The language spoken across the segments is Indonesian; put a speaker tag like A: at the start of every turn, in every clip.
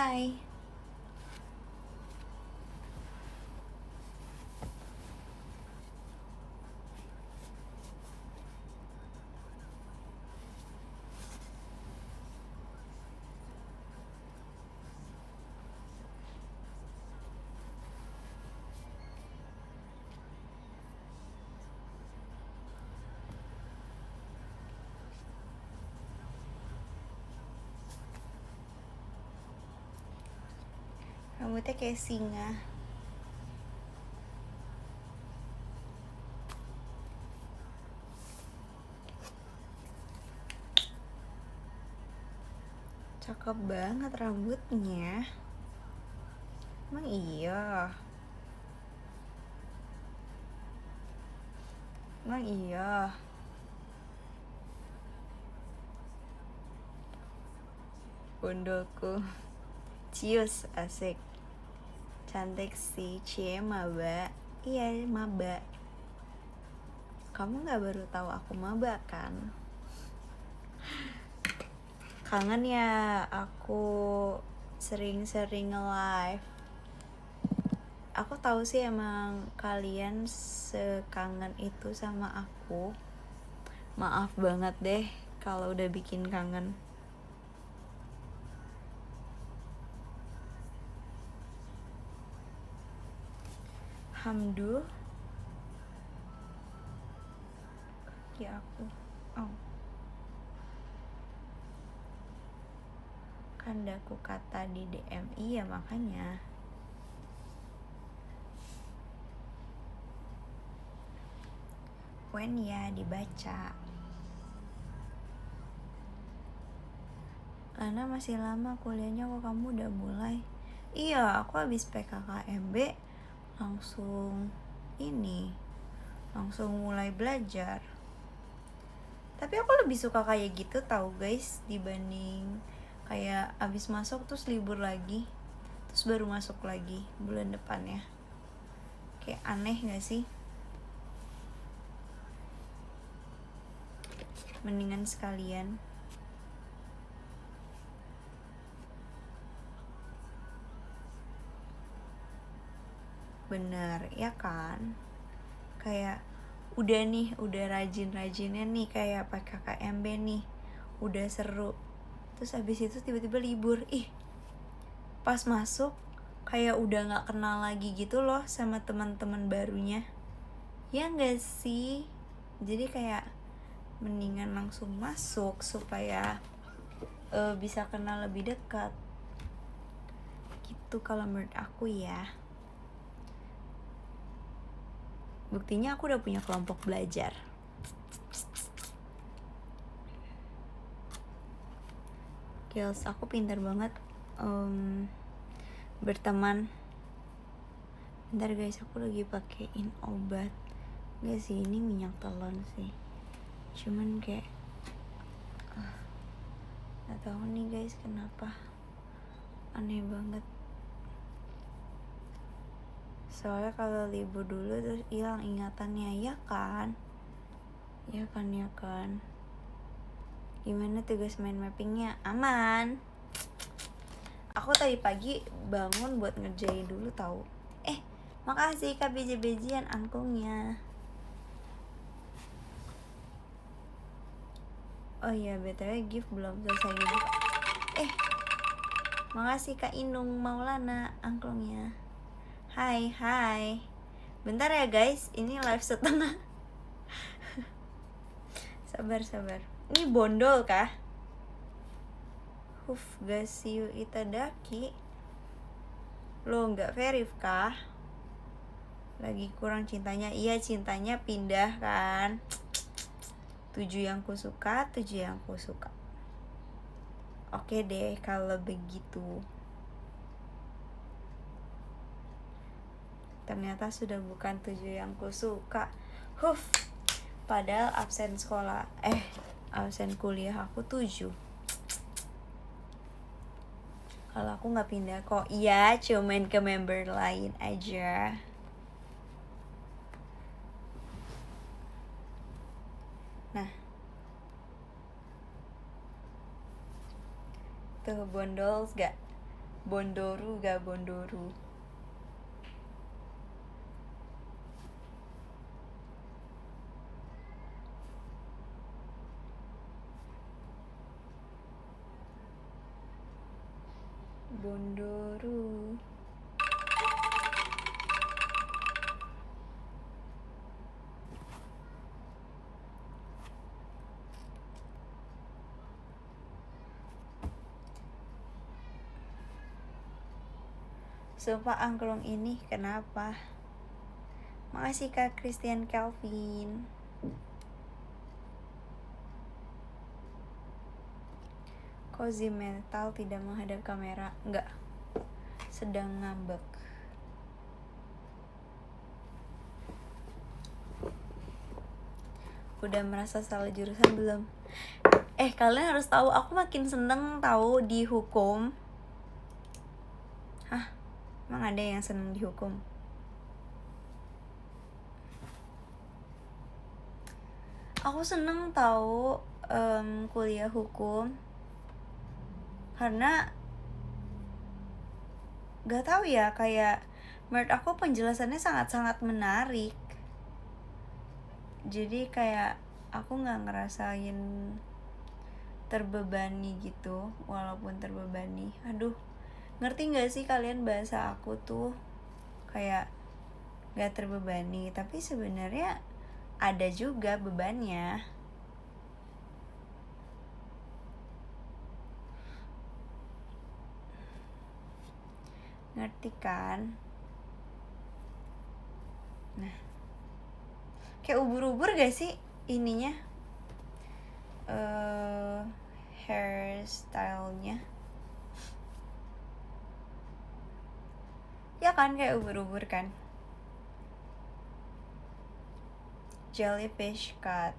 A: Hai. Rambutnya kayak singa. Cakep banget rambutnya. Emang iya? Emang iya? Bondolku. Cius, asik. Cantik sih, cie maba. Iya, maba. Kamu gak baru tahu aku maba kan? Kangen ya aku sering-sering nge-live. Aku tahu sih emang kalian sekangen itu sama aku. Maaf banget deh kalau udah bikin kangen. Hamdu ya aku. Oh. Kan aku kata di DM. Iya makanya. When ya dibaca. Lana masih lama kuliahnya kok kamu udah mulai. Iya, aku habis PKKMB langsung mulai belajar. Tapi aku lebih suka kayak gitu tahu guys, dibanding kayak abis masuk terus libur lagi, terus baru masuk lagi bulan depannya. Kayak aneh gak sih? Mendingan sekalian. Bener, ya kan? Kayak udah rajin-rajinnya nih kayak PKKMB nih. Udah seru. Terus abis itu tiba-tiba libur. Pas masuk kayak udah gak kenal lagi gitu loh sama teman-teman barunya. Ya gak sih? Jadi kayak mendingan langsung masuk supaya bisa kenal lebih dekat. Gitu kalau menurut aku ya. Buktinya aku udah punya kelompok belajar. Girls, aku pintar banget berteman. Bentar guys, aku lagi pakein obat. Gak sih, ini minyak telon sih. Cuman kayak gak tahu nih guys kenapa. Aneh banget. Soalnya kalau libur dulu terus hilang ingatannya, ya kan? Ya kan. Gimana tugas main mappingnya? Aman. Aku tadi pagi bangun buat ngerjain dulu tahu. Makasih Kak beji-bejian angklungnya. Oh iya, BTW gift belum selesai juga. Makasih Kak Inung Maulana angklungnya. Hai. Bentar ya guys, ini live setengah. Sabar. Ini bondol kah? Gasiu Itadaki. Lo nggak verif kah? Lagi kurang cintanya. Iya, cintanya pindah kan. 7 yang kusuka. Oke deh kalau begitu. Ternyata sudah bukan 7 yang kusuka. Padahal absen kuliah aku 7. Kalau aku gak pindah kok. Iya, cuman ke member lain aja. Nah, tuh bondols gak? Bondoru gak Bondoru? Bondoru. Sumpah angklung ini kenapa? Makasih Kak Christian Kelvin. Cozy Metal tidak menghadap kamera. Enggak, sedang ngambek. Udah merasa salah jurusan belum? Kalian harus tahu, aku makin seneng tahu di hukum. Hah? Emang ada yang seneng dihukum? Aku seneng tahu kuliah hukum karena gak tahu ya, kayak menurut aku penjelasannya sangat-sangat menarik. Jadi kayak aku gak ngerasain terbebani gitu, walaupun terbebani. Aduh, ngerti gak sih kalian bahasa aku tuh kayak gak terbebani, tapi sebenarnya ada juga bebannya. Ngerti kan? Nah, kayak ubur-ubur gak sih ininya? Hairstyle-nya. Ya kan, kayak ubur-ubur kan? Jellyfish cut.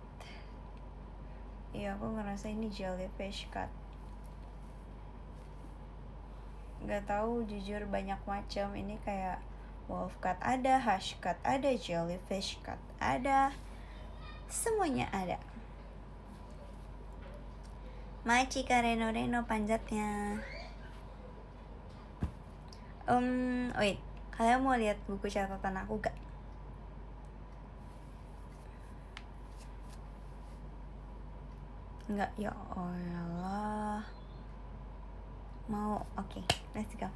A: Iya, aku ngerasa ini jellyfish cut. Gak tahu jujur, banyak macam. Ini kayak wolf cut ada, hash cut ada, jellyfish cut ada. Semuanya ada. Machi Reno panjatnya. Wait, kalian mau lihat buku catatan aku gak? Enggak, ya Allah. Mau, oke, let's go.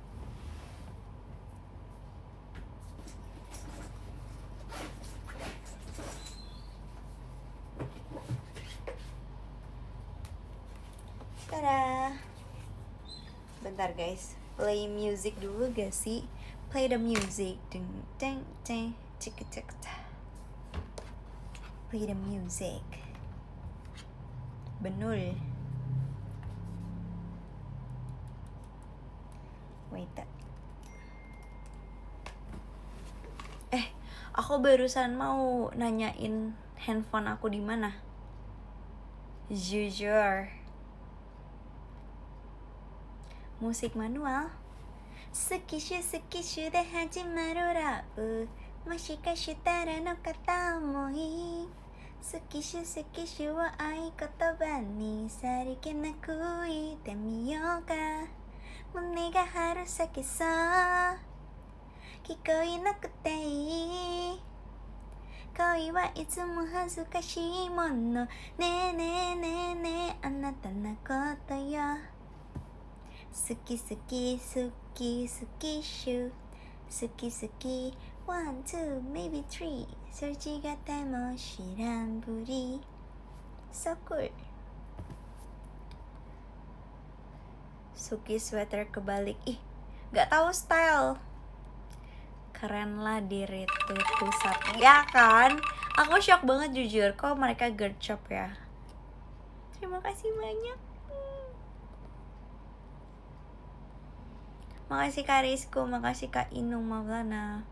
A: Tada. Bentar guys, play music dulu gak sih? Play the music. Ding ding ding, cik cik. Play the music. Benul. Wait. Aku barusan mau nanyain handphone aku di mana. Jujur. Musik manual. Skishu de hajimaru rap. Moshikashitara no kata omoi. Skishu wo aikotoba ni sarikenaku ite miyou ka. Mune ga haru sakesou. Kikoi nakute ii. Koi wa itsumo hazukashii mono. Ne ne ne ne anata no koto yo. Suki suki suki suki shu. Suki suki 1, 2, maybe 3. Searchi gata mo shiran buri. So cool. Suki sweater kebalik. Ih, gak tahu style. Keren lah diri tuh pusat. Ya kan? Aku shock banget jujur. Kok mereka gercep ya? Terima kasih banyak. Makasih Kak Rizko, makasih Kak Inung Maulana.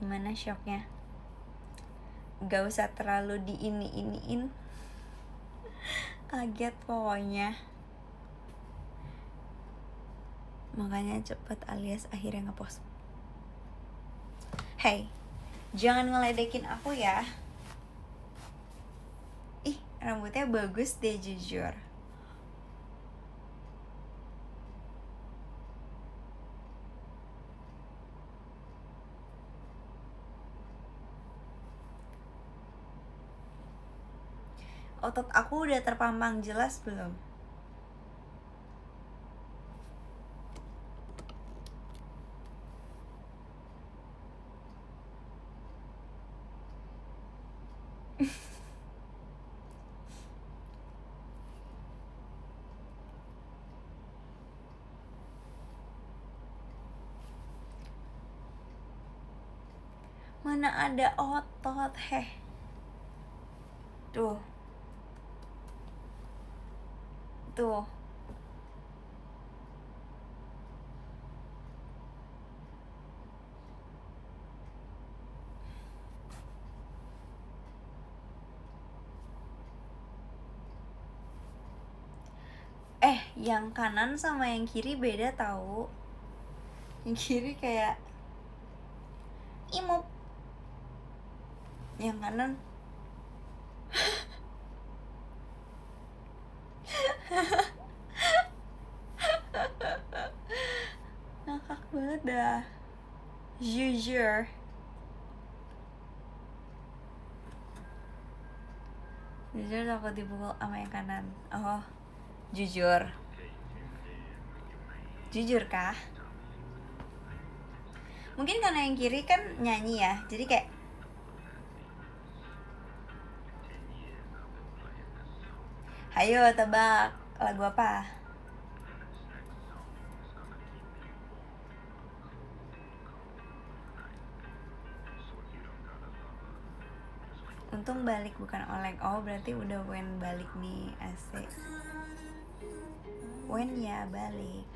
A: Gimana shocknya? Gak usah terlalu diini-iniin. Kaget pokoknya. Makanya cepet alias akhirnya ngepost. Hey, jangan ngeledekin aku ya. Ih, rambutnya bagus deh jujur. Otot aku udah terpampang jelas belum? Mana ada otot, heh. Tuh. Tuh. Yang kanan sama yang kiri beda tahu. Yang kiri kayak imut. Yang kanan ngakak banget dah. Jujur. Jujur takut dipukul sama yang kanan. Oh, jujur. Jujur kah? Mungkin karena yang kiri kan nyanyi ya, jadi kayak ayo tebak lagu apa? Untung balik bukan oleng. Oh berarti udah Wen balik nih, asik. Wen ya balik.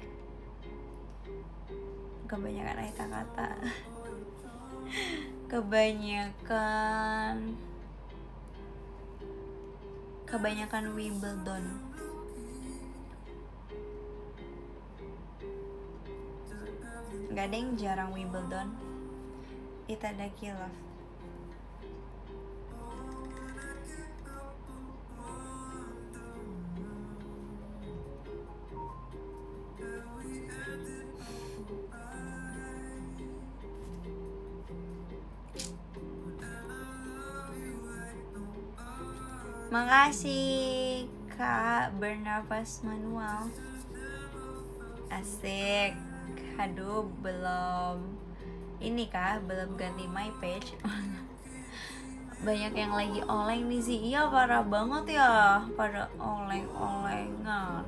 A: Kebanyakan kata-kata. Kebanyakan Wimbledon. Gak ada yang jarang Wimbledon. Itadaki love. Makasih Kak Bernafas Manual. Asik. Aduh belum ini Kak, belum ganti my page. Banyak yang lagi oleng nih sih. Iya parah banget ya, pada oleng-olengan.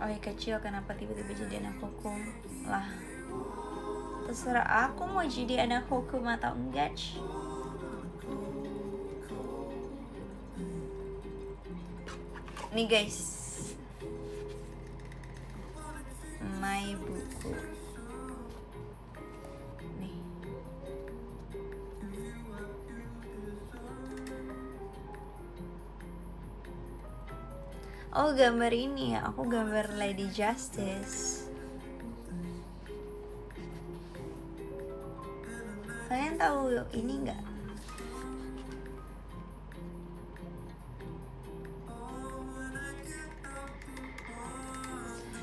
A: Oi kecil kenapa tiba-tiba jadi anak hukum? Lah terserah aku mau jadi anak hukum atau enggak. Nih guys, my buku nih. Oh gambar ini ya, aku gambar Lady Justice. Kalian tahu ini nggak?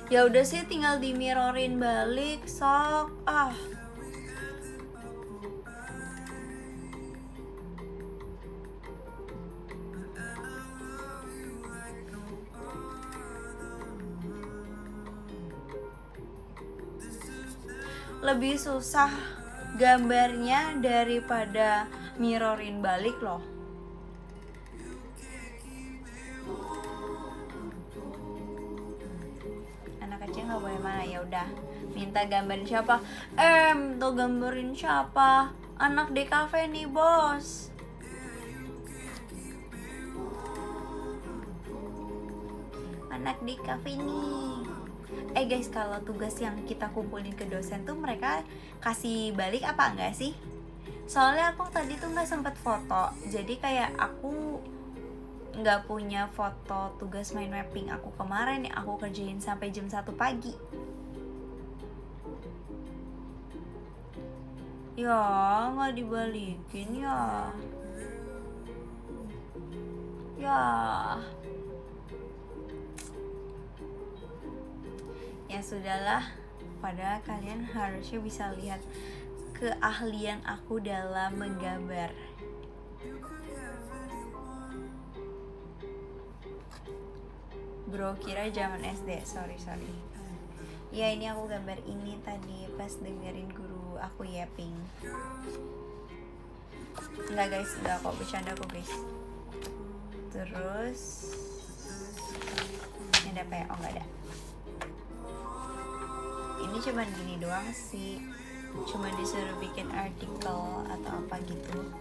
A: Ya udah sih tinggal di mirrorin balik sok. Lebih susah gambarnya daripada mirrorin balik loh. Anak kecil nggak boleh mana, ya udah minta gambarin siapa? Tuh gambarin siapa? Anak di kafe nih bos. Anak di kafe nih. Guys, kalau tugas yang kita kumpulin ke dosen tuh mereka kasih balik apa enggak sih? Soalnya aku tadi tuh nggak sempet foto, jadi kayak aku nggak punya foto tugas mind mapping aku kemarin yang aku kerjain sampai jam 1 pagi. Ya nggak dibalikin ya. Ya sudahlah, padahal kalian harusnya bisa lihat keahlian aku dalam menggambar. Bro kira zaman SD, sorry. Ya ini aku gambar ini tadi pas dengerin guru aku yapping. Enggak guys, enggak kok, bercanda kok guys. Terus ini ada apa ya? Oh enggak ada. Ini cuman gini doang sih, cuma disuruh bikin artikel atau apa gitu,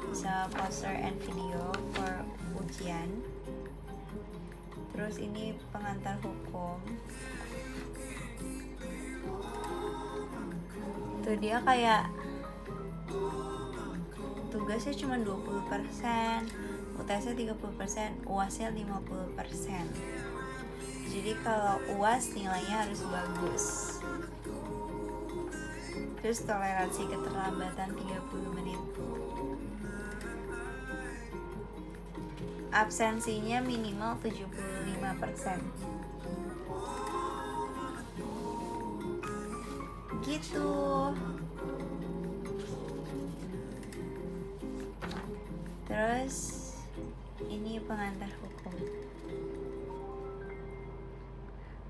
A: bisa poster and video for ujian. Terus ini pengantar hukum. Tuh dia kayak tugasnya cuma 20%, UTS-nya 30%, UAS-nya 50%. Jadi kalau UAS nilainya harus bagus. Terus toleransi keterlambatan 30 menit. Absensinya minimal 75%. Gitu. Terus ini pengantar hukum.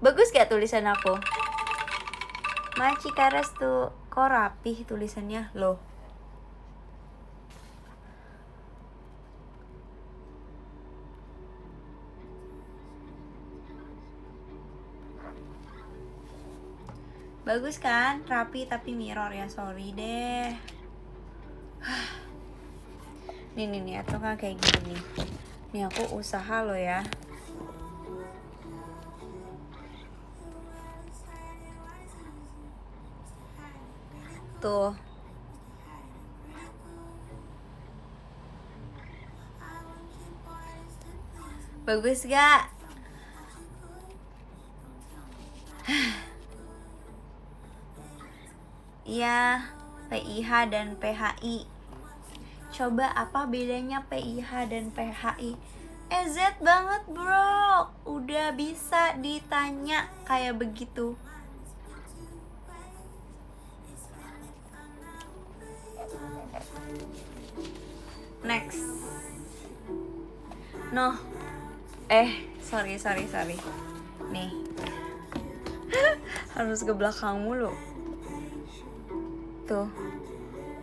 A: Bagus gak tulisan aku? Maci Karas tuh kok rapih tulisannya loh. Bagus kan? Rapi tapi mirror ya, sorry deh. Nih atau kan kayak gini nih. Nih aku usaha loh ya. Tuh. Bagus gak? Iya, PIH dan PHI. Coba apa bedanya PIH dan PHI? Z banget bro. Udah bisa ditanya kayak begitu. Next. No. Sorry. Nih. Harus ke belakang mulu. Tuh.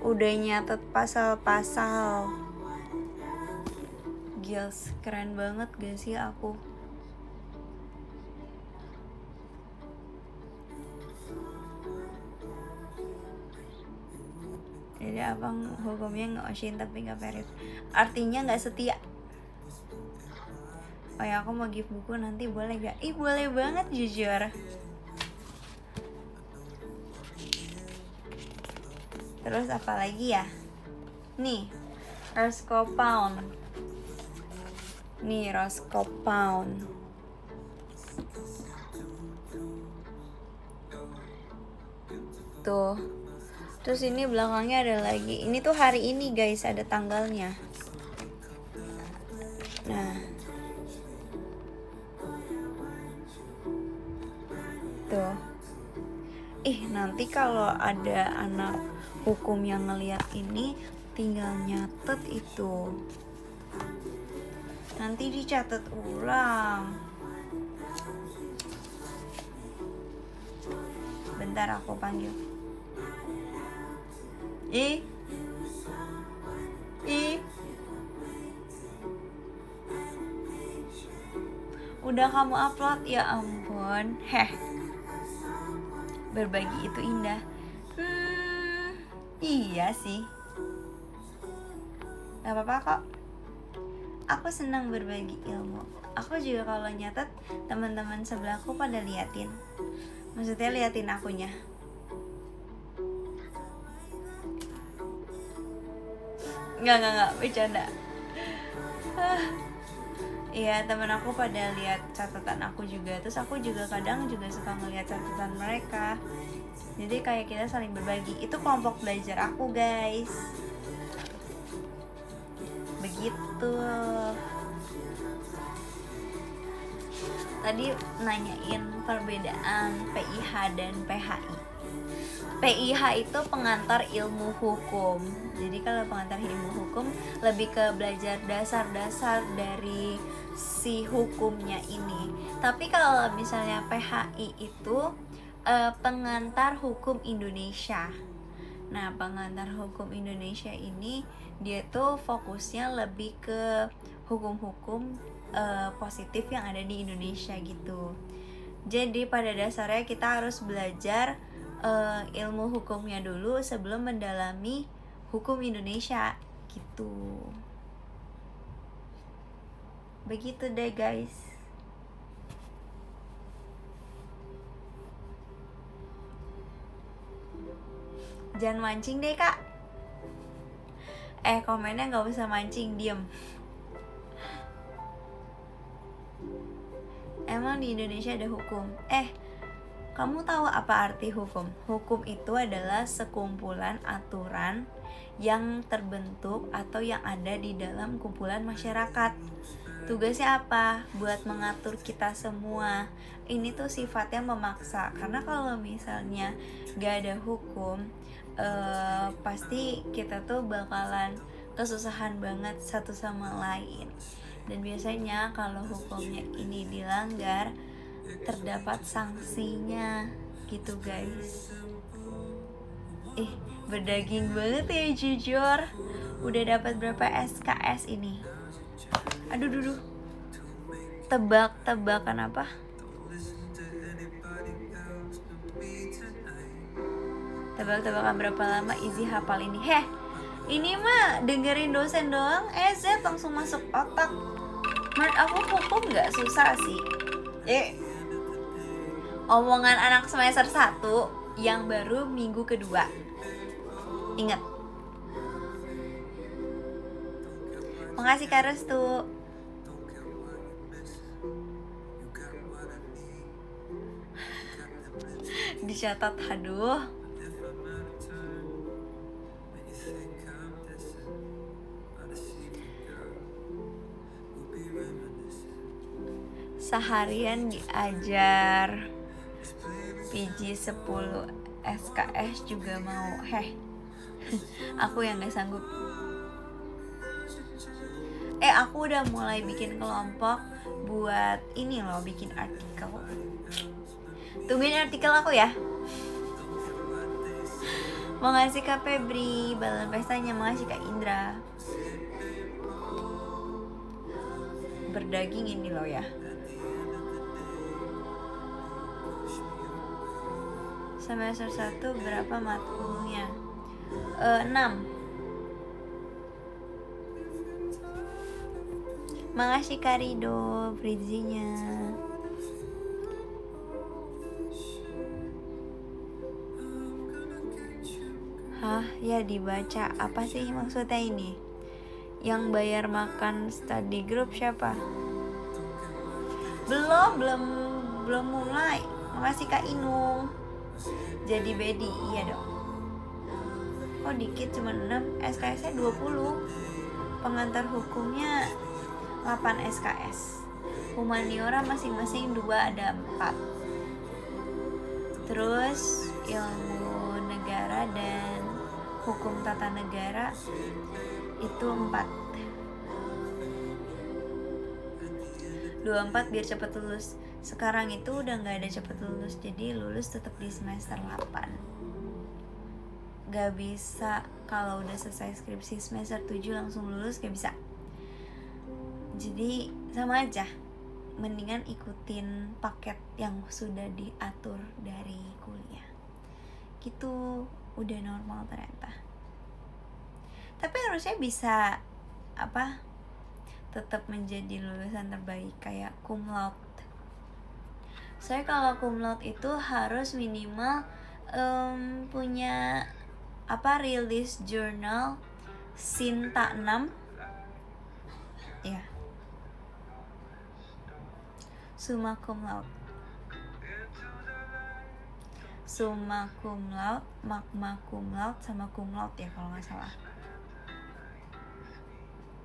A: Udah nyatet pasal-pasal. Gils, keren banget gak sih aku? Jadi abang hukumnya nge-oshin tapi gak verif. Artinya gak setia. Oh ya, aku mau give buku nanti, boleh gak? Boleh banget jujur. Terus apa lagi ya? Nih, Roscoe-Pound. Nih, Roscoe-Pound. Tuh. Terus ini belakangnya ada lagi. Ini tuh hari ini guys, ada tanggalnya. Nah. Tuh. Nanti kalau ada anak hukum yang ngeliat ini, tinggal nyatet itu. Nanti dicatat ulang. Bentar aku panggil. Udah kamu upload? Ya ampun. Berbagi itu indah. Iya sih. Gak apa-apa kok. Aku senang berbagi ilmu. Aku juga kalau nyatet, teman-teman sebelahku pada liatin. Maksudnya liatin akunya. Enggak, bercanda. Iya, temen aku pada lihat catatan aku juga. Terus aku juga kadang juga suka ngeliat catatan mereka. Jadi kayak kita saling berbagi. Itu kelompok belajar aku guys. Begitu. Tadi nanyain perbedaan PIH dan PHI. PIH itu pengantar ilmu hukum. Jadi kalau pengantar ilmu hukum lebih ke belajar dasar-dasar dari si hukumnya ini. Tapi kalau misalnya PHI itu pengantar hukum Indonesia. Nah, pengantar hukum Indonesia ini dia tuh fokusnya lebih ke hukum-hukum positif yang ada di Indonesia gitu. Jadi pada dasarnya kita harus belajar ilmu hukumnya dulu sebelum mendalami hukum Indonesia gitu. Begitu deh guys. Jangan mancing deh kak. Komennya gak usah mancing, diem. Emang di Indonesia ada hukum? Kamu tahu apa arti hukum? Hukum itu adalah sekumpulan aturan yang terbentuk atau yang ada di dalam kumpulan masyarakat. Tugasnya apa? Buat mengatur kita semua. Ini tuh sifatnya memaksa. Karena kalau misalnya gak ada hukum, pasti kita tuh bakalan kesusahan banget satu sama lain. Dan biasanya kalau hukumnya ini dilanggar, terdapat sanksinya gitu guys. Berdaging banget ya jujur. Udah dapat berapa SKS ini? Aduh. Tebak-tebakan apa? Tebak-tebakan berapa lama Izzy hafal ini? Ini mah dengerin dosen doang, Z langsung masuk otak. Menurut aku hukum gak susah sih. Omongan anak semester 1 yang baru minggu kedua. Ingat. Makasih Kak Restu. Dicatat, aduh. Seharian diajar PG 10 SKS juga mau. Aku yang gak sanggup. Aku udah mulai bikin kelompok buat ini loh, bikin artikel. Tungguin artikel aku ya. Makasih Kak Febri, balon pestanya. Makasih Kak Indra. Berdaging ini loh ya. Semester 1 berapa matkulnya? 6. Makasih Kak Rido, Frizinya. Ya dibaca. Apa sih maksudnya ini? Yang bayar makan study group siapa? Belum mulai. Makasih Kak Inung. Jadi Bedi, iya dong. Kok dikit cuma 6, SKS-nya 20. Pengantar hukumnya 8 SKS. Humaniora masing-masing 2, ada 4. Terus ilmu negara dan hukum tata negara itu 4. 24 biar cepet lulus. Sekarang itu udah gak ada cepet lulus, jadi lulus tetap di semester 8. Gak bisa kalau udah selesai skripsi semester 7 langsung lulus, gak bisa. Jadi sama aja, mendingan ikutin paket yang sudah diatur dari kuliah. Gitu, udah normal ternyata. Tapi harusnya bisa tetap menjadi lulusan terbaik kayak cum laude. Saya kalau cum laude itu harus minimal punya release journal Sinta 6 ya. Summa cum laude, magna cum laude, sama cum laude ya kalau nggak salah.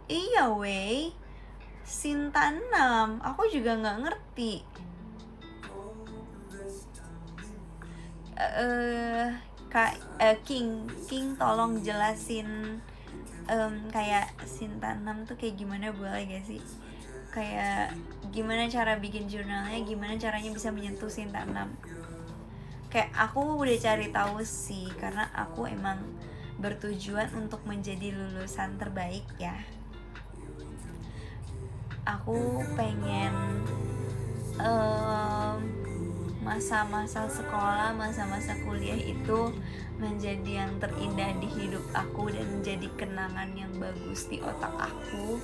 A: Iya weh, Sinta 6, aku juga nggak ngerti. King tolong jelasin kayak Sinta 6 tuh kayak gimana, boleh gak sih? Kayak gimana cara bikin jurnalnya, gimana caranya bisa menyentuh Sinta 6. Kayak aku udah cari tahu sih, karena aku emang bertujuan untuk menjadi lulusan terbaik ya. Aku pengen masa-masa sekolah, masa-masa kuliah itu menjadi yang terindah di hidup aku dan menjadi kenangan yang bagus di otak aku.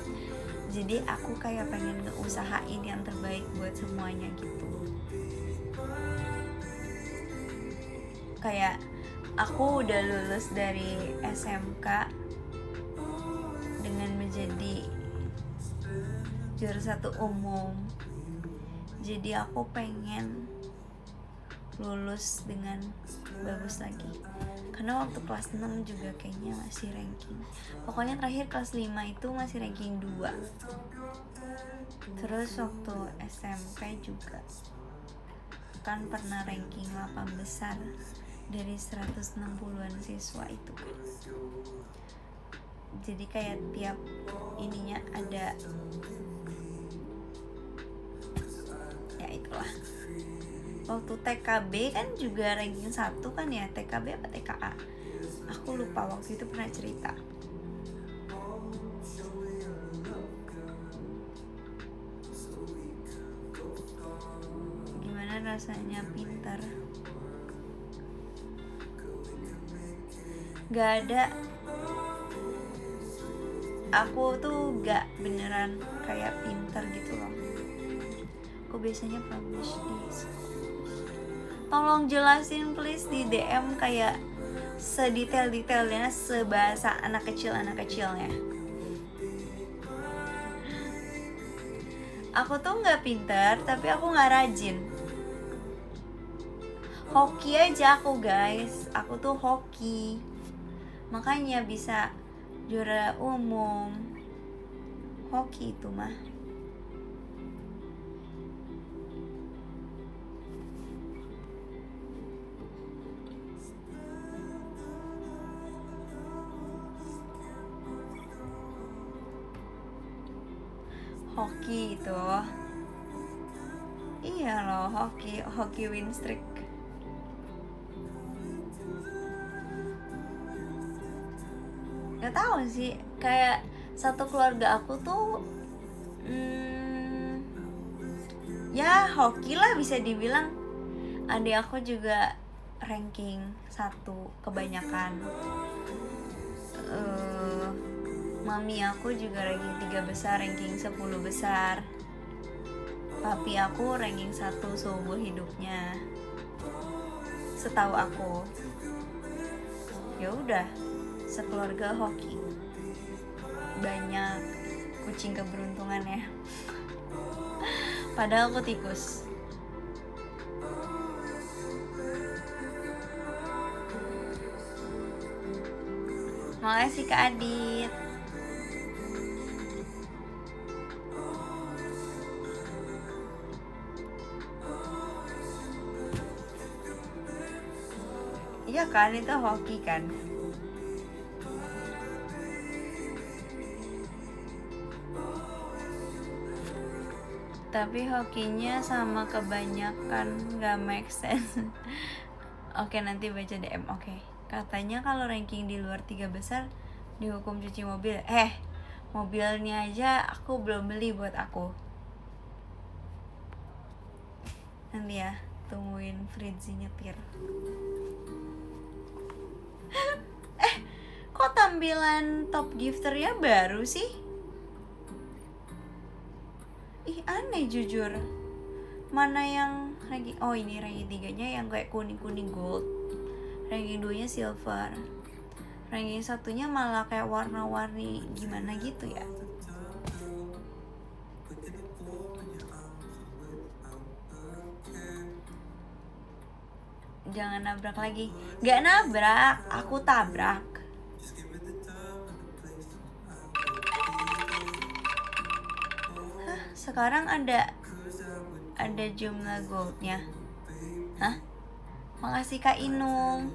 A: Jadi aku kayak pengen ngeusahain yang terbaik buat semuanya gitu. Kayak aku udah lulus dari SMK dengan menjadi juara 1 umum. Jadi aku pengen lulus dengan bagus lagi. Karena waktu kelas 6 juga kayaknya masih ranking. Pokoknya terakhir kelas 5 itu masih ranking 2. Terus waktu SMP juga kan pernah ranking 8 besar dari 160-an siswa itu kan. Jadi kayak tiap ininya ada, ya itulah. Waktu TKB kan juga ranking 1 kan ya, TKB apa TKA, aku lupa, waktu itu pernah cerita. Gimana rasanya pintar? Gak ada, aku tuh gak beneran kayak pintar gitu loh. Aku biasanya publish di sekolah. Tolong jelasin please di DM kayak sedetail-detailnya, sebahasa anak kecilnya. Aku tuh gak pintar, tapi aku gak rajin. Hoki aja aku guys, aku tuh hoki, makanya bisa juara umum. Hoki itu mah. Hoki itu, iya loh, hoki win streak. Gak tahu sih, kayak satu keluarga aku tuh ya hoki lah bisa dibilang. Adik aku juga ranking 1 kebanyakan. Mami aku juga ranking 3 besar, ranking 10 besar. Papi aku ranking 1 seumur hidupnya, setahu aku. Ya udah, sekeluarga hoki. Banyak kucing keberuntungan ya. Padahal aku tikus. Makasih Kak Adit. Iya kan, itu hoki kan. Tapi hokinya sama kebanyakan gak make sense. Oke, nanti baca DM. Oke. Katanya kalau ranking di luar 3 besar dihukum cuci mobil. Mobilnya aja aku belum beli buat aku. Nanti ya, tungguin Fritzi nyetir. Kok tampilan top gifternya baru sih? Ih, aneh jujur. Mana yang ranking, oh ini ranking 3-nya yang kayak kuning-kuning gold, ranking 2-nya silver, ranking 1-nya malah kayak warna-warni gimana gitu ya. Jangan nabrak lagi. Gak nabrak, aku tabrak. Sekarang ada jumlah goldnya. Hah? Makasih Kak Inung.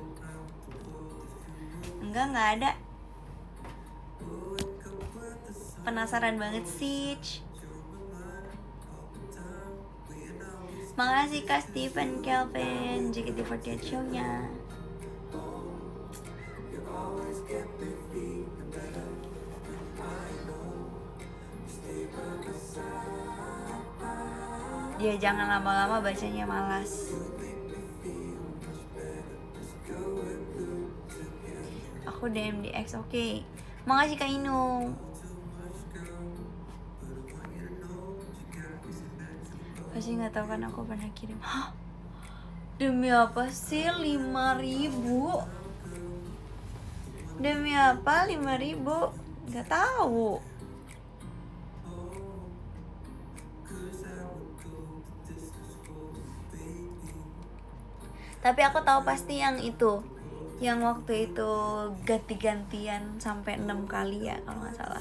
A: Nggak ada. Penasaran banget sih. Makasih Kak Steven Kelvin JKT48 show-nya. Ya jangan lama-lama bacanya, malas. Aku DM di X, oke. Makasih Kak Inung. Pasti nggak tahu kan aku pernah kirim. Hah? Demi apa sih 5.000? Demi apa 5.000? Nggak tahu. Tapi aku tahu pasti yang itu, yang waktu itu ganti-gantian sampai 6 kali ya kalau nggak salah.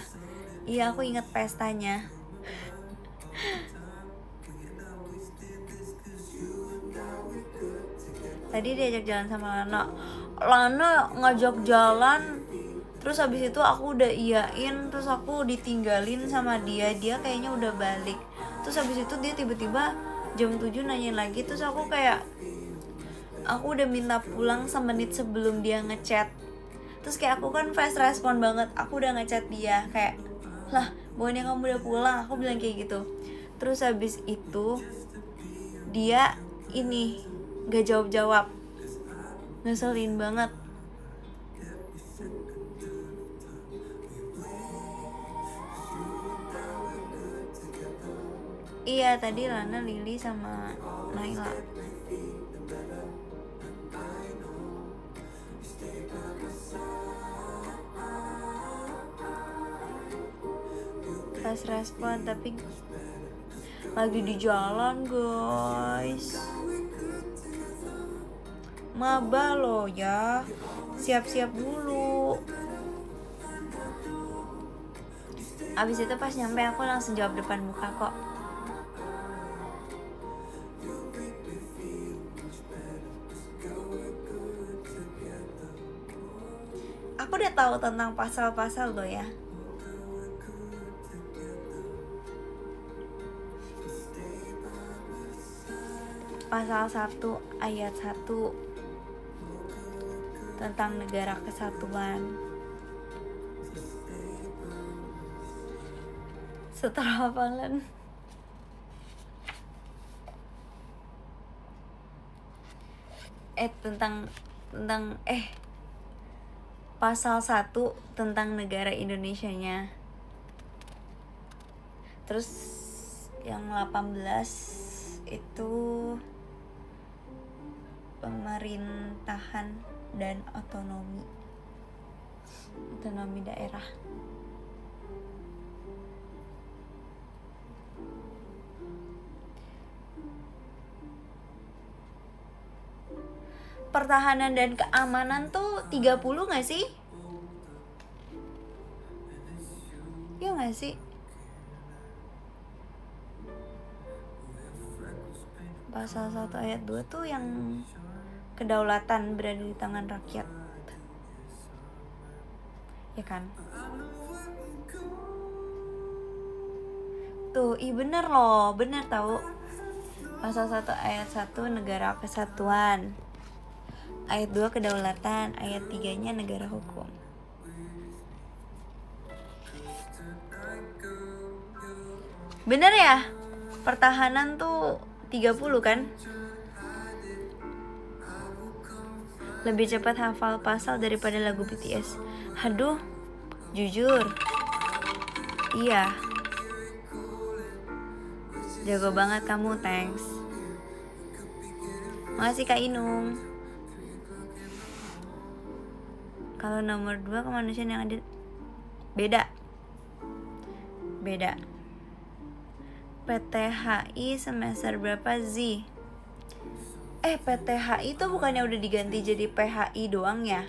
A: Iya, aku inget pestanya. Tadi diajak jalan sama Lana ngajak jalan, terus habis itu aku udah iyain, terus aku ditinggalin sama dia kayaknya udah balik. Terus habis itu dia tiba-tiba jam 7 nanyain lagi, terus aku udah minta pulang semenit sebelum dia ngechat. Terus kayak aku kan fast respon banget, aku udah ngechat dia kayak, lah bukannya kamu udah pulang, aku bilang kayak gitu. Terus habis itu dia ini gak jawab-jawab, ngeselin banget. Iya, tadi Lana, Lily, sama Naila. Pas respon tapi lagi di jalan guys. Maba lo ya, siap-siap dulu. Abis itu pas nyampe aku langsung jawab depan muka kok. Aku udah tahu tentang pasal-pasal lo ya. Pasal 1 ayat 1 tentang negara kesatuan. Setelah hafalan tentang pasal 1 tentang negara Indonesianya. Terus yang 18 itu pemerintahan dan otonomi daerah. Pertahanan dan keamanan tuh 30 gak sih? Iya gak sih? Pasal 1 ayat 2 tuh yang kedaulatan berada di tangan rakyat, ya kan? Tuh, bener loh, bener tahu. Pasal 1 ayat 1 negara kesatuan, ayat 2 kedaulatan, ayat 3-nya negara hukum. Bener ya? Pertahanan tuh 30 kan? Lebih cepat hafal pasal daripada lagu BTS. Aduh, jujur. Iya. Jago banget kamu, thanks. Makasih Kak Inung. Kalau nomor 2 kemanusiaan yang ada beda. PTHI semester berapa Z? PTHI itu bukannya udah diganti jadi PHI doang ya?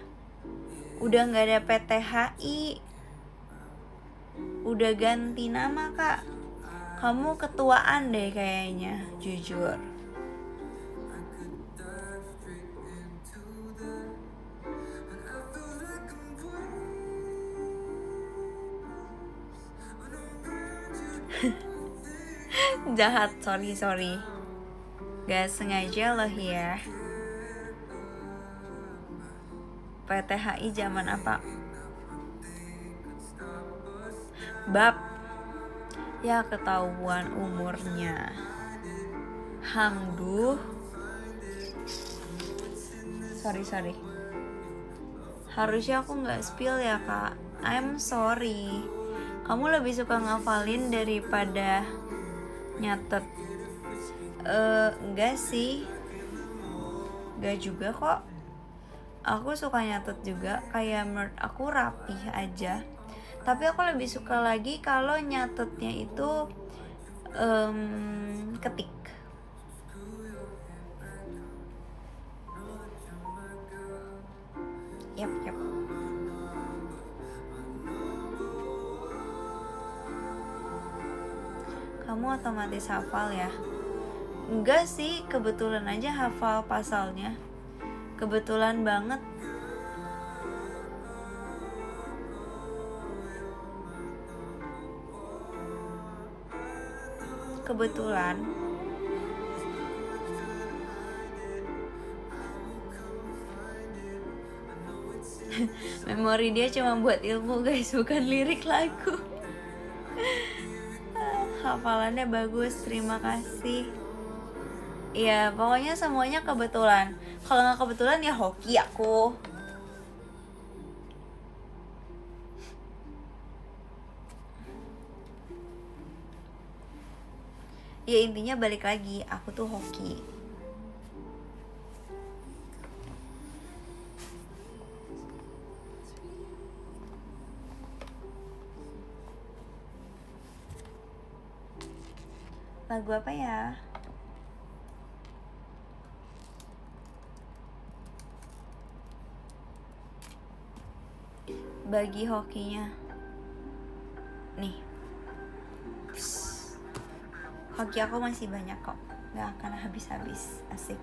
A: Udah gak ada PTHI, udah ganti nama Kak. Kamu ketuaan deh kayaknya, jujur. Jahat, sorry. Gak sengaja loh ya. PTHI zaman apa? Bab. Ya ketahuan umurnya. Hamduh. Sorry. Harusnya aku gak spill ya kak. I'm sorry. Kamu lebih suka ngafalin daripada nyatet? Enggak sih. Enggak juga kok. Aku suka nyatet juga. Kayak menurut aku rapih aja. Tapi aku lebih suka lagi kalau nyatetnya itu ketik. Yap. Kamu otomatis hafal ya? Enggak sih, kebetulan aja hafal pasalnya. Kebetulan banget. Kebetulan. Memori dia cuma buat ilmu guys, bukan lirik lagu. Hafalannya bagus, terima kasih. Iya, pokoknya semuanya kebetulan. Kalau nggak kebetulan ya hoki aku. Ya intinya balik lagi, aku tuh hoki. Lagu apa ya? Bagi hokinya. Nih. Hoki aku masih banyak kok. Gak akan habis-habis. Asik.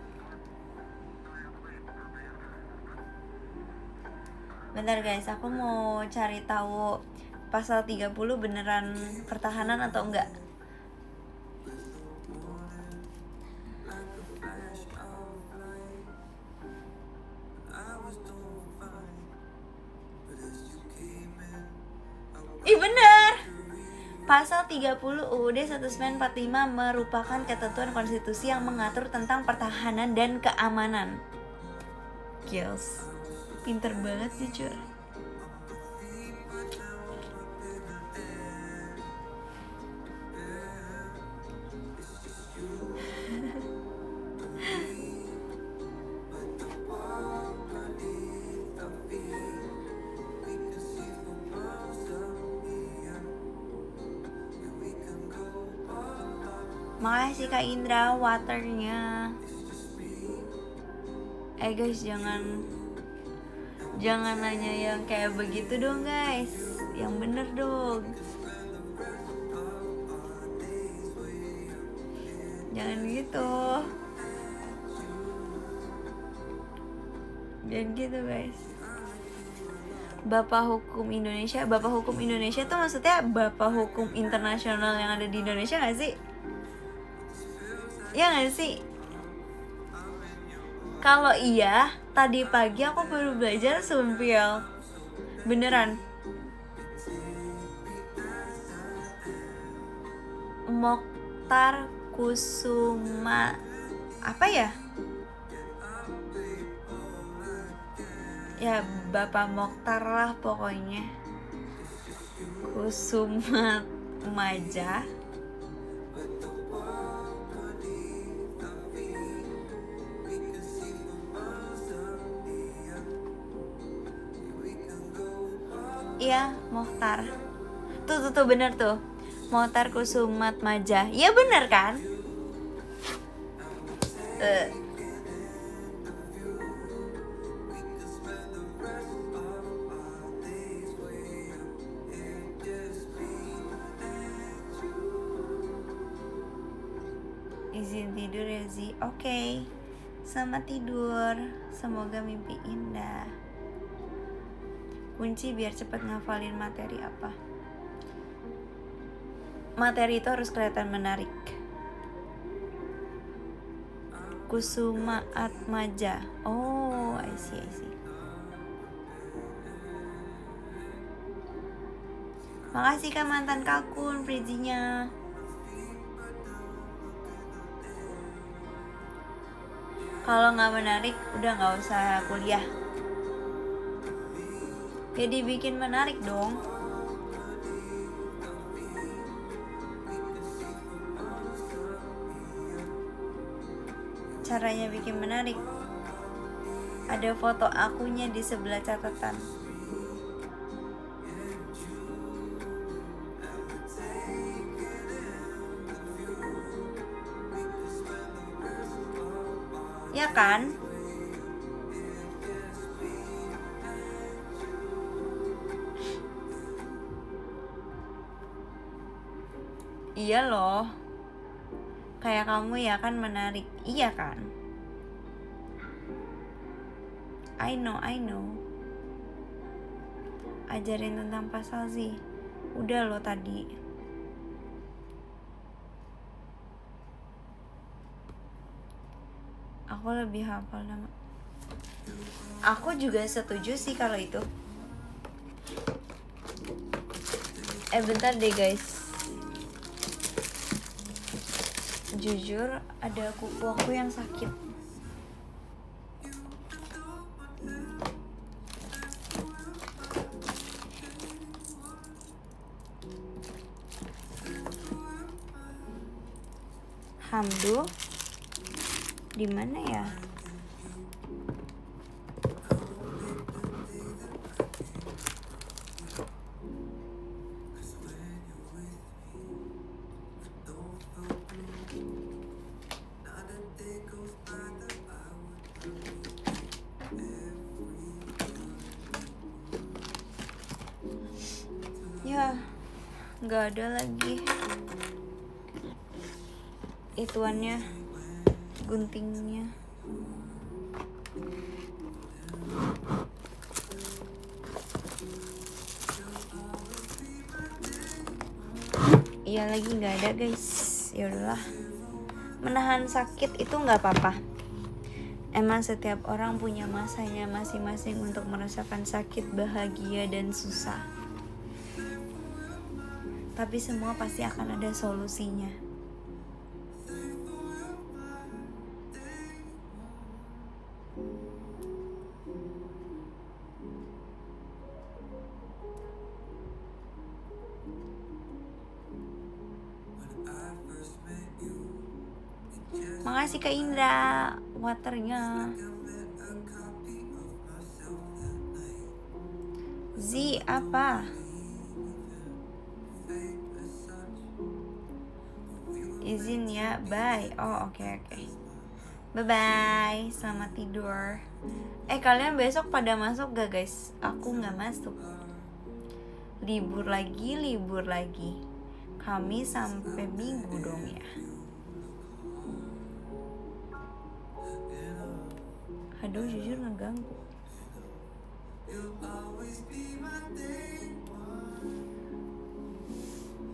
A: Bentar guys, aku mau cari tahu pasal 30 beneran pertahanan atau enggak. Ih bener. Pasal 30 UUD 1945 merupakan ketentuan konstitusi yang mengatur tentang pertahanan dan keamanan. Gils, pinter banget jujur. Makasih Kak Indra waternya. Guys, jangan nanya yang kayak begitu dong guys. Yang bener dong. Jangan gitu. Jangan gitu guys. Bapak Hukum Indonesia tuh maksudnya Bapak Hukum Internasional yang ada di Indonesia gak sih? Ya gak sih? Kalau iya, tadi pagi aku baru belajar sumpil. Beneran. Mokhtar Kusuma apa ya? Ya Bapak Mokhtar lah pokoknya. Kusuma Maja. Iya, Mokhtar. Tuh bener tuh. Mokhtar Kusumat Maja. Iya bener kan? Izin tidur ya Zi. Oke. Selamat tidur. Semoga mimpi indah. Kunci biar cepat ngafalin materi apa? materi itu harus kelihatan menarik. Kusuma Atmaja. Oh, I see. Makasih kan mantan kalkun frizinya. Kalau nggak menarik, udah nggak usah kuliah. Jadi bikin menarik dong. Caranya bikin menarik, ada foto akunya di sebelah catatan. Ya kan? Iya loh. Kayak kamu ya kan menarik. Iya kan? I know. Ajarin tentang pasal sih. Udah lo tadi. Aku lebih hafal nama. Aku juga setuju sih kalau itu. Bentar deh guys. Jujur ada kuku aku yang sakit. Hamdu di mana ya? Ya, nggak ada lagi ituannya, guntingnya. Iya lagi nggak ada guys. Ya udahlah, menahan sakit itu nggak apa-apa. Emang setiap orang punya masanya masing-masing untuk merasakan sakit, bahagia, dan susah. Tapi semua pasti akan ada solusinya. Makasih Kak Indra waternya. Z apa? Izin ya, bye. Oh oke. Bye bye, selamat tidur. Kalian besok pada masuk gak guys? Aku nggak masuk. Libur lagi. Kamis sampai Minggu dong ya. Aduh jujur ngeganggu.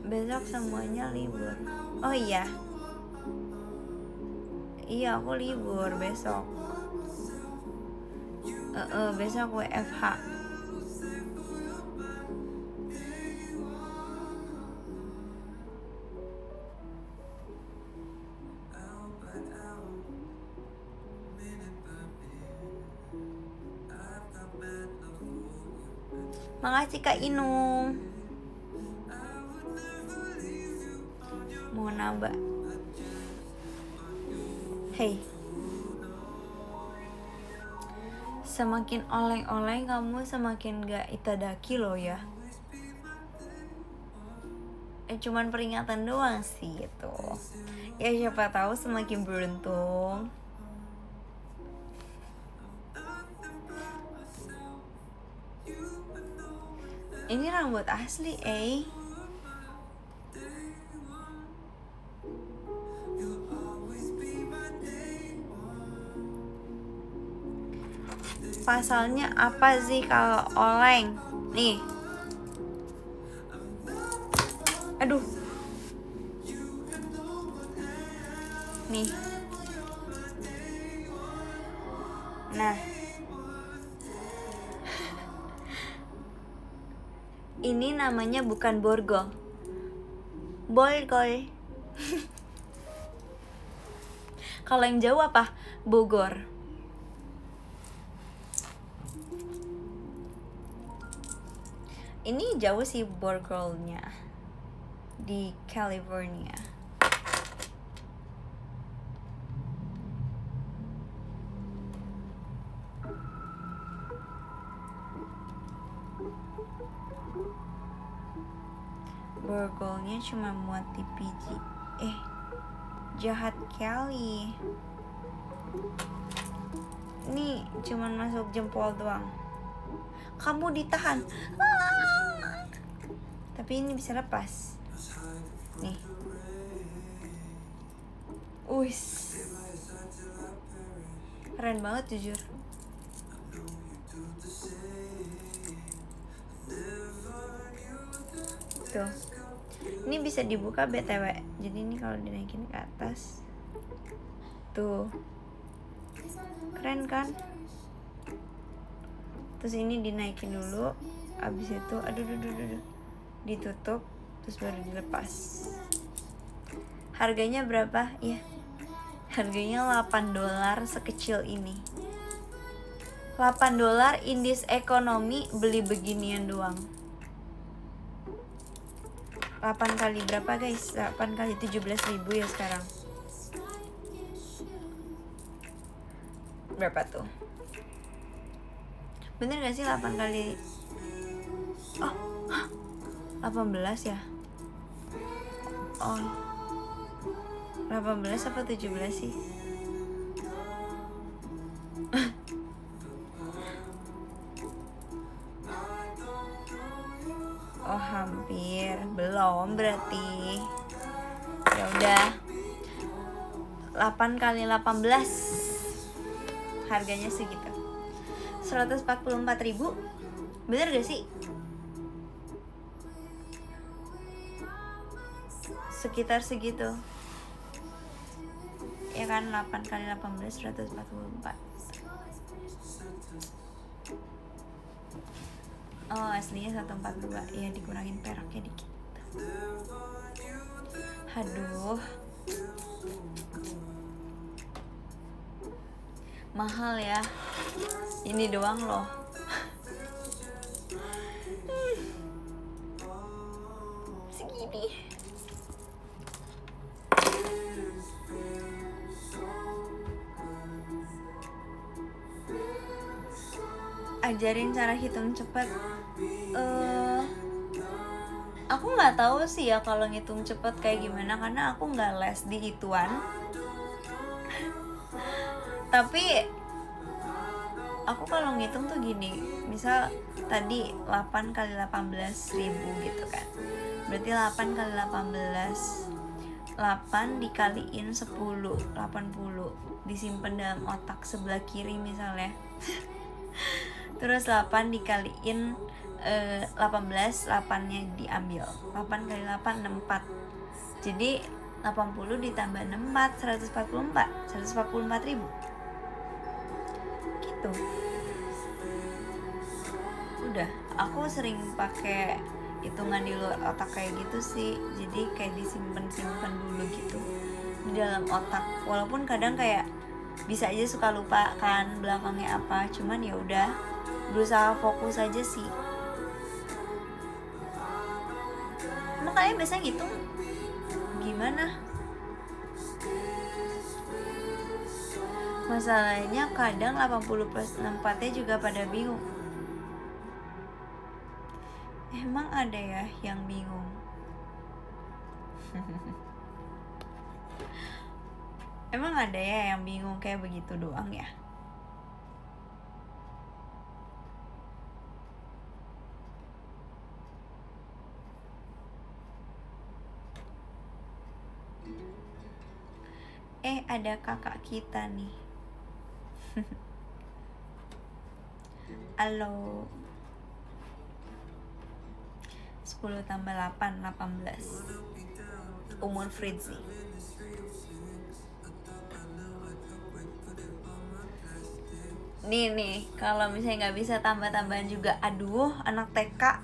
A: Besok semuanya libur. Oh iya. Iya aku libur besok. Besok WFH. Makasih Kak Inung. Mau nambah. Hey. Semakin oleng-oleng kamu semakin gak itadaki loh ya. Cuman peringatan doang sih itu. Ya siapa tahu semakin beruntung. Ini rambut asli, Pasalnya apa sih kalau oleng? Nih. Aduh. Nih. Nah. Ini namanya bukan borgol. Borgol. Kalau yang jauh apa? Bogor. Ini jauh sih borgolnya. Di California. Borgolnya cuma muat di biji. Jahat kali. Ini cuma masuk jempol doang. Kamu ditahan. Tapi ini bisa lepas. Nih. Wis. Keren banget jujur. Tuh. Ini bisa dibuka BTW. Jadi ini kalau dinaikin ke atas. Tuh. Keren kan? Terus ini dinaikin dulu. Abis itu aduh. Ditutup terus baru dilepas. Harganya berapa? Ya. Harganya $8 sekecil ini. $8 in this economy beli beginian doang. 8 kali berapa guys? 8 kali 17.000 ya sekarang. Berapa tuh? Bener gak sih 8 kali? Oh, 18 ya? Oh, 18 apa 17 sih? Oh hampir, belum berarti. Ya udah. 8 kali 18. Harganya segitu. 144.000. Bener gak sih? Sekitar segitu. Ya kan 8 kali 18 144. Oh aslinya 142. Ya dikurangin peraknya dikit. Aduh. Mahal ya. Ini doang loh. Segini. Ajarin cara hitung cepat. Aku nggak tahu sih ya kalau ngitung cepet kayak gimana karena aku nggak les di ituan. Tapi aku kalau ngitung tuh gini, misal tadi 8 kali 18.000 gitu kan. Berarti 8 kali 18 8 dikaliin 10 80 disimpan dalam otak sebelah kiri misalnya. Terus 8 dikaliin 18 8-nya diambil. 8 kali 8 64. Jadi 80 ditambah 64 144.000 gitu. Udah, aku sering pakai hitungan di luar otak kayak gitu sih. Jadi kayak disimpan dulu gitu di dalam otak. Walaupun kadang kayak bisa aja suka lupa kan belakangnya apa. Cuman ya udah berusaha fokus aja sih. Emang kalian biasanya ngitung gimana? Masalahnya kadang 80 plus 64 nya juga pada bingung. Emang ada ya yang bingung? Emang ada ya yang bingung kayak begitu doang ya? Ada kakak kita nih. Halo. 10 tambah 8 18. Umur Fritzi. nih kalau misalnya nggak bisa tambah-tambahan juga, aduh anak TK.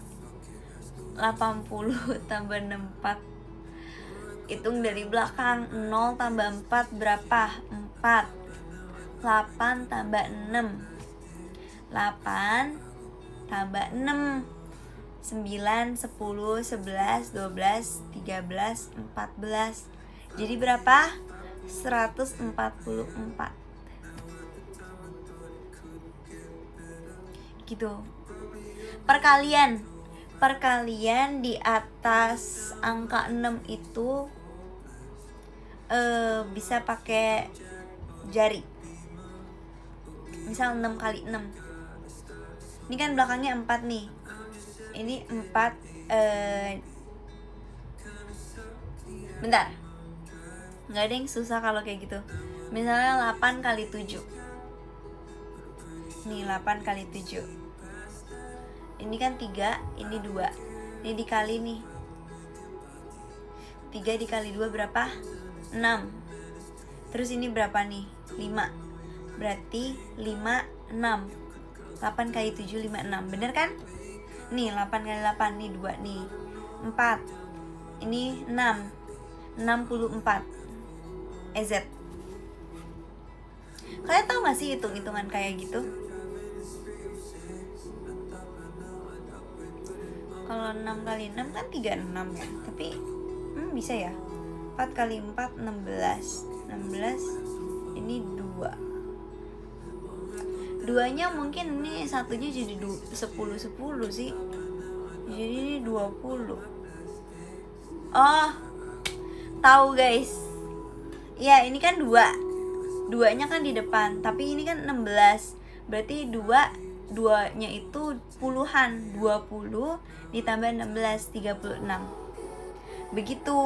A: 80 tambah 64, hitung dari belakang. 0 tambah 4 berapa? 4. 8 tambah 6, 8 tambah 6, 9, 10, 11, 12, 13, 14. Jadi berapa? 144. Gitu. Perkalian di atas angka 6 itu bisa pakai jari. Misal 6 kali 6. Ini kan belakangnya 4 nih. Ini 4 bentar. Nggak ada yang susah kalau kayak gitu. Misalnya 8 kali 7. Nih 8 kali 7. Ini kan 3, ini 2. Ini dikali nih. 3 dikali 2 berapa? 6. Terus ini berapa nih? 5. Berarti 5, 6. 8 kali 7, 5, 6. Bener kan? Nih 8 kali 8, nih 2 nih. 4. Ini 6. 64. EZ. Kalian tahu gak sih hitung-hitungan kayak gitu? Kalau 6 kali 6 kan 36 ya. Tapi bisa ya. 4 kali 4 16. 16 ini 2. Duanya mungkin ini satunya jadi 10 sih. Jadi ini 20. Oh, tahu guys. Ya, ini kan 2. Duanya kan di depan, tapi ini kan 16. Berarti 2-nya itu puluhan. 20 ditambah 16, 36. Begitu.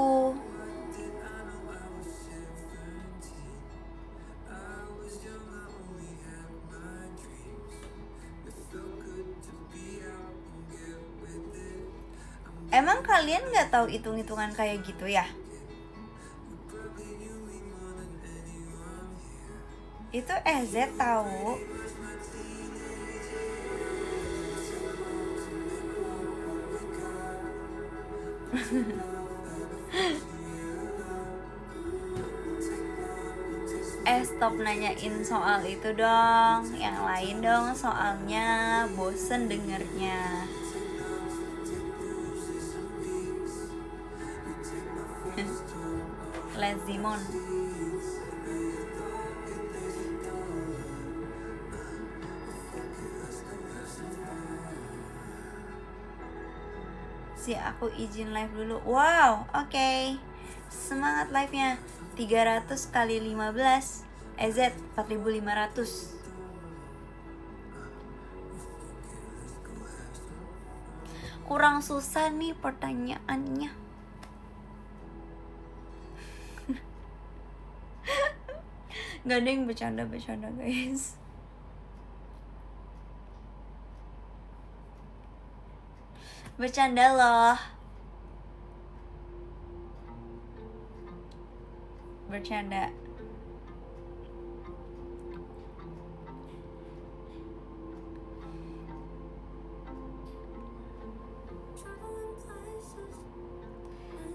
A: Emang kalian nggak tahu hitung-hitungan kayak gitu ya? Itu EZ tahu. Stop nanyain soal itu dong. Yang lain dong, soalnya bosen dengernya. Lazimon. Aku izin live dulu. Wow, oke. Semangat live-nya. 300 kali 15 EZ 4500. Kurang susah nih pertanyaannya. Gak ada yang bercanda-bercanda guys. Bercanda loh. Bercanda.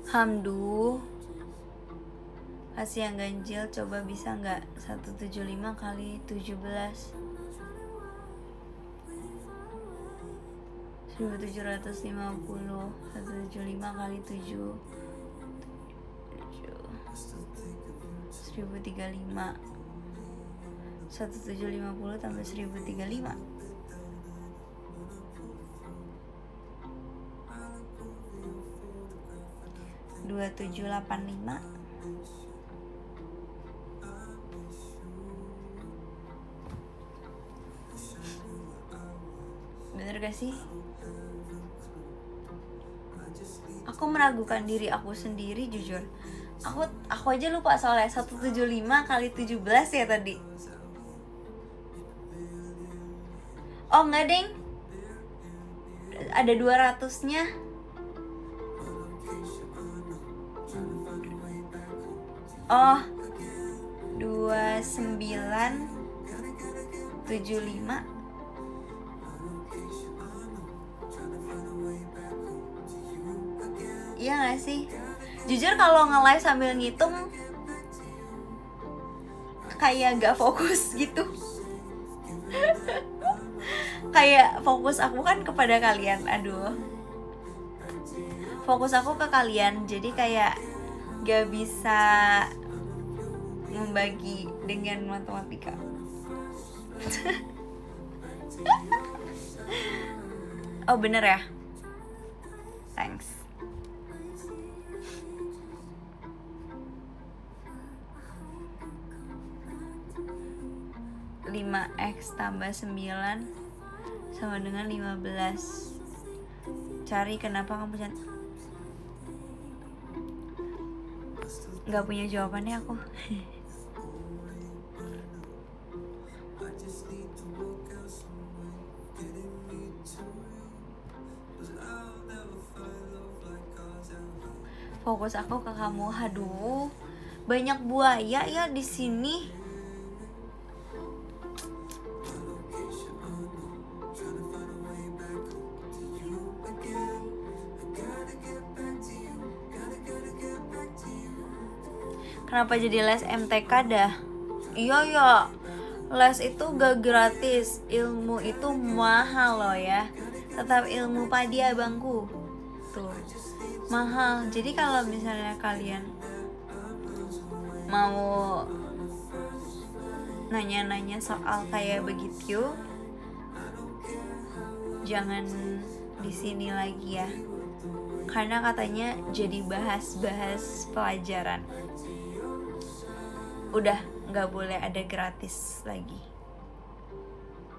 A: Hamdu. Kasih yang ganjil, coba bisa nggak? 175 kali 17. 1750. 175 kali 7. 1035. 1750 tambah 1035. 2785. Bener gak sih? Aku meragukan diri aku sendiri jujur. Aku aja lupa soalnya 175 kali 17 ya tadi. Oh enggak deng, ada 200-nya. Oh 29 75. Iya gak sih? Jujur kalau nge-live sambil ngitung kayak gak fokus gitu. Kayak fokus aku kan kepada kalian. Aduh, fokus aku ke kalian, jadi kayak gak bisa membagi dengan matematika. Oh bener ya? Thanks. X tambah 9 sama dengan 15. Cari kenapa kamu nggak punya jawabannya aku. Fokus aku ke kamu. Aduh, banyak buaya ya di sini. Kenapa jadi les MTK dah? Iya ya, les itu gak gratis, ilmu itu mahal loh ya. Tetap ilmu padi abangku. Tuh, mahal. Jadi kalau misalnya kalian mau nanya-nanya soal kayak begitu, jangan di sini lagi ya. Karena katanya jadi bahas-bahas pelajaran. Udah gak boleh ada gratis lagi.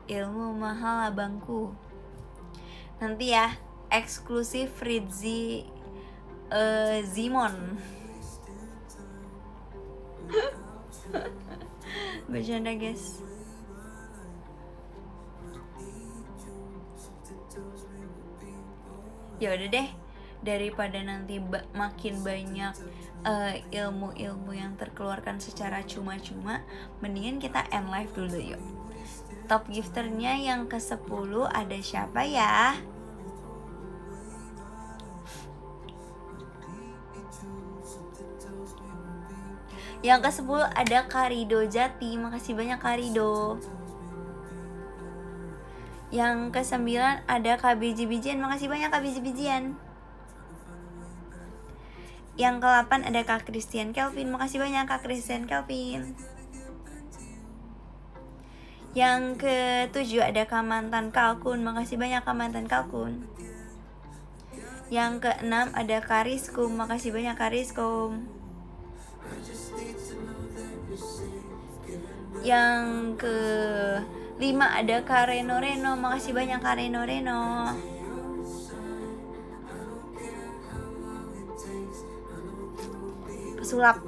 A: Ilmu mahal abangku. Nanti ya, eksklusif Rizzi Zimon. Bercanda guys. Ya udah deh, daripada nanti makin banyak ilmu-ilmu yang terkeluarkan secara cuma-cuma, mendingan kita end live dulu yuk. Top gifternya yang ke-10 ada siapa ya? Yang ke-10 ada Karido Jati. Makasih banyak Karido. Yang ke-9 ada KBJ Bijian. Makasih banyak KBJ Bijian. Yang ke-8 ada Kak Christian Kelvin. Makasih banyak Kak Christian Kelvin. Yang ke-7 ada Kamantan Kalkun. Makasih banyak Kamantan Kalkun. Yang ke-6 ada Kariskum. Makasih banyak Kariskum. Yang ke-5 ada Kareno Reno. Makasih banyak Kareno Reno. Pesulap.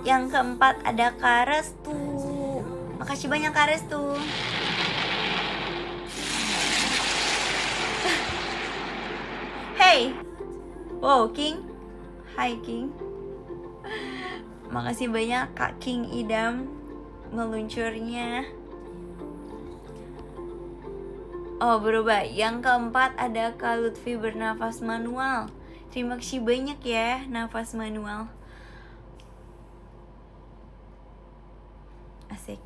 A: Yang ke-4 ada Karestu. Makasih banyak Karestu. Hey. Wow, King. Hai King. Makasih banyak Kak King Idam meluncurnya. Oh berubah. Yang ke-4 ada Kak Lutfi bernafas manual. Terima kasih banyak ya, nafas manual. Asik.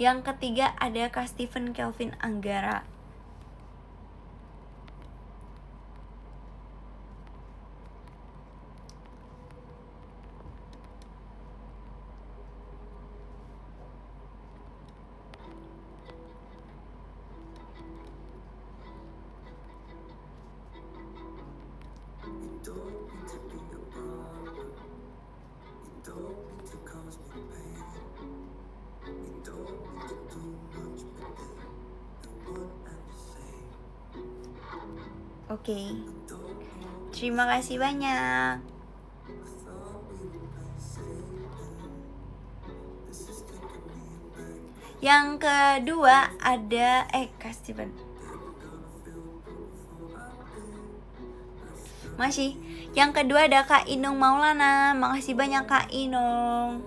A: Yang ketiga ada Kak Steven Kelvin Anggara. Oke. Terima kasih banyak. Yang kedua ada Kak Steven. Masih. Yang kedua ada Kak Inung Maulana. Makasih banyak Kak Inung.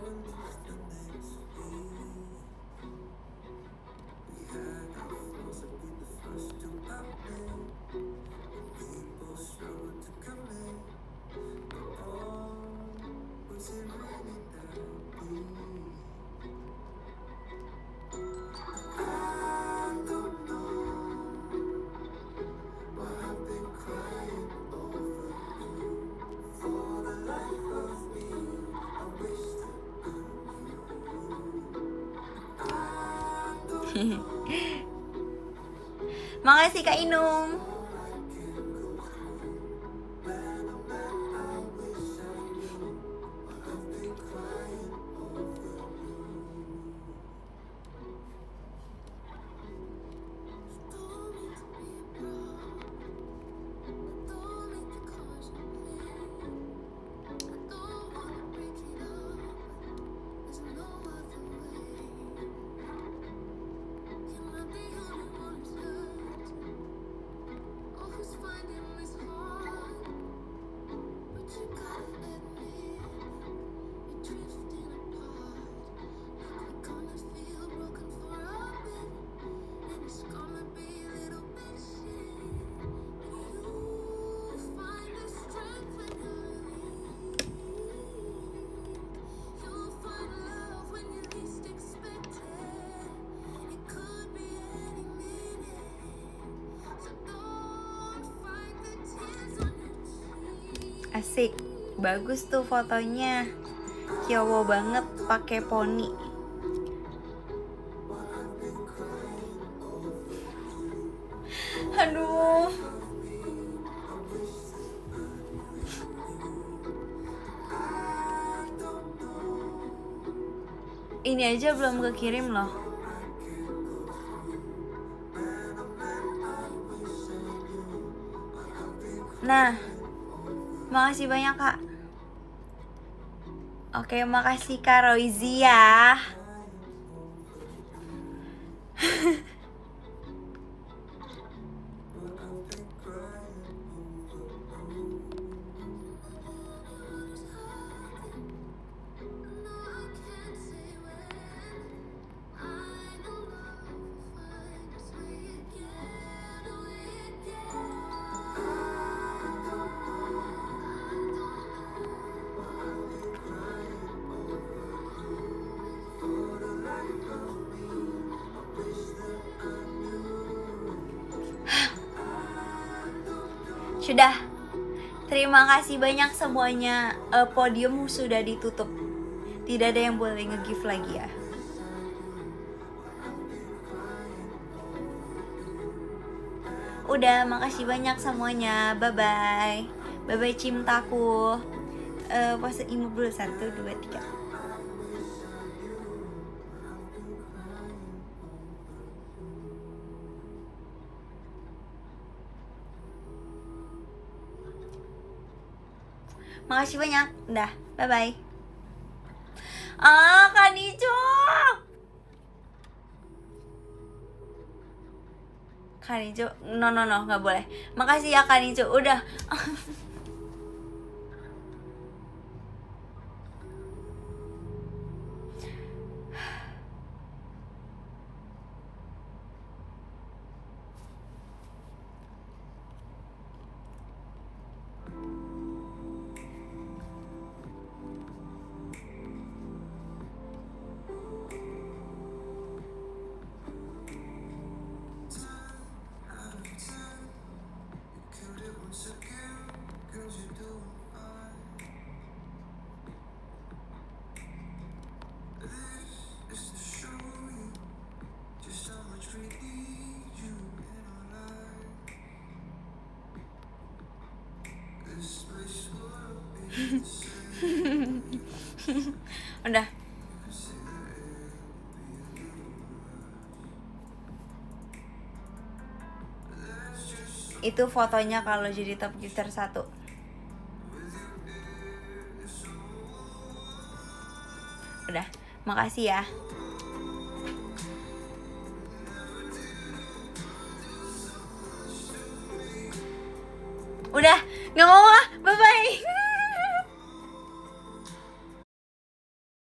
A: Makasih Kak Inung. Asik, bagus tuh fotonya. Kyowo banget pakai poni. Aduh. Ini aja belum kekirim loh. Nah, makasih banyak Kak. Oke, makasih Kak Roizi ya. Sudah. Terima kasih banyak semuanya. Podium sudah ditutup. Tidak ada yang boleh nge-gift lagi ya. Udah, makasih banyak semuanya. Bye-bye. Bye-bye cintaku. Pose imut dulu. 1, 2, 3. Makasih banyak. Udah, bye-bye. Kak Nico. Kak Nico, no, nggak boleh. Makasih ya Kak Nico, udah. Udah. Itu fotonya kalau jadi top gifter 1. Udah, makasih ya. Udah, nggak mau ah, bye-bye.